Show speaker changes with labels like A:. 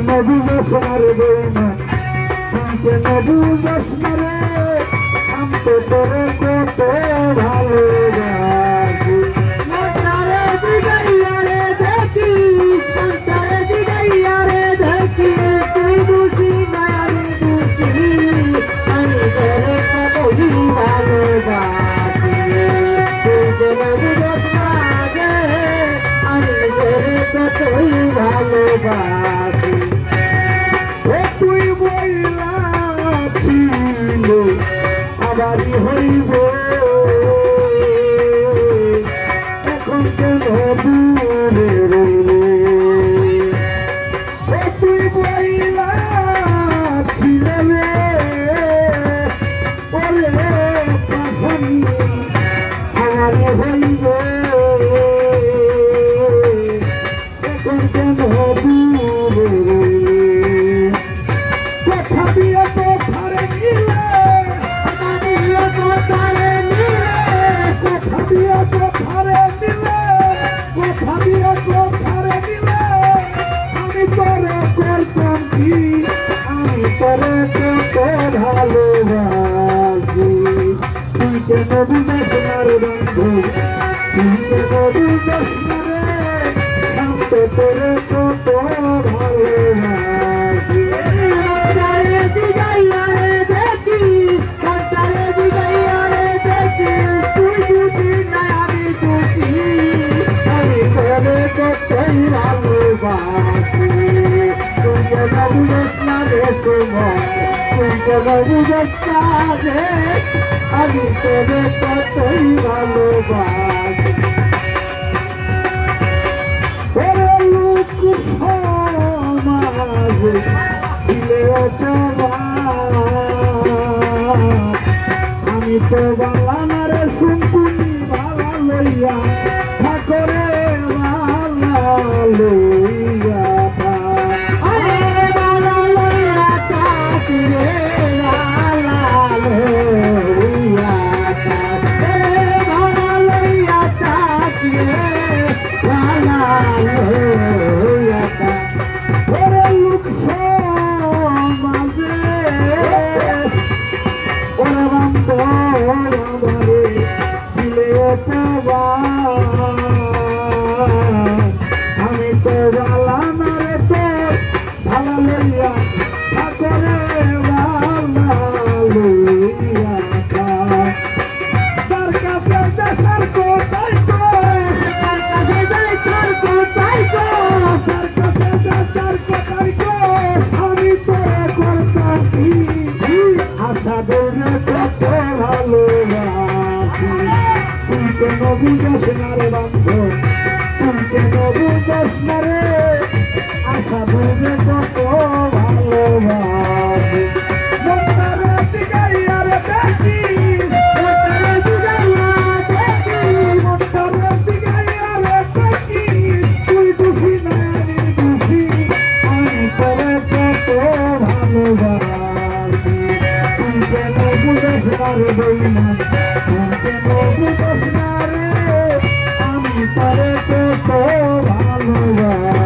A: নবী বসনার বেইমান শুনতে নবী বসনারে আমি তো তোরে কত ভালোবাসি
B: মন্তারে দিগাইয়া রে দেখি মন্তারে দিগাইয়া রে দেখি তুই বুঝি না আমি বুঝি আমি তোরে কতই ভালোবাসি তুই যে নবী বসনা রে আমি তোরে কতই ভালোবাসি
A: তুই বইলা ছিল আবারই হইব এখন কেন দূরে রইলে তুই বইলা ছিলে ওরে পাশানি আবারই হইব এখন কেন দূরে রইলে কথা দিয়ে তো ধারে নিলে কথা দিয়ে তো ধারে নিলে কথা দিয়ে তো ধারে নিলে আমি তোরে করতাম কি আমি তোরে কত ভালোবাসি তুই কেন বুঝার বন্ধু তুই কেন বুঝাস না রে আমি তো তোরে কত ভালোবাসি
B: মন্তারে দিগাইয়া রে দেখি মন্তারে দিগাইয়া রে দেখি তুই বুঝি না আমি বুঝি
A: আমি তোরে কতই ভালোবাসি তুই কেন বুঝাস না রে তোমার তুই কেন বুঝাস না রে আমি তোরে কতই ভালোবাসি ওরে লোক সমাজে দিলে আমি তো বাংলা রে শুনকুনি ভালা লইয়া ঠাকুরে ভালা লইয়া
B: আরে বালা লইয়া চাকি রে বালা লইয়া চাকি রে বালা লইয়া চাকি রে বালা লইয়া চাকি
A: ওরে লোক সমাজে ওরে বান্ধবরে দিলে আমি তো বালা না রে তোর ভালা লইয়া ঠাকুরে ভালা লইয়া তার কাছে দেখার কোথায় তো
B: তার কাছে যাই তোর কোথায় গো
A: তার কাছে দেখার কোথায় তো আমি তোরে করতাম কি আশা দৌড়ে কত ভালোবাসি তুই কেন বুঝাস না রে বান্ধব তুই কেন বুঝাস না রে আশা দৌড়ে কত ভালোবাসি মন্তারে দিগাইয়া রে দেখি
B: মন্তারে দিগাইয়া দেখি
A: মন্তারে দিগাইয়া রে দেখি তুই খুশি না আমি খুশি আমি তোরে কত ভালোবাসি তুই কেন বুঝাস না রে বইমান তুই কেন বুঝাস না রে আমি তোরে কত ভালোবাসি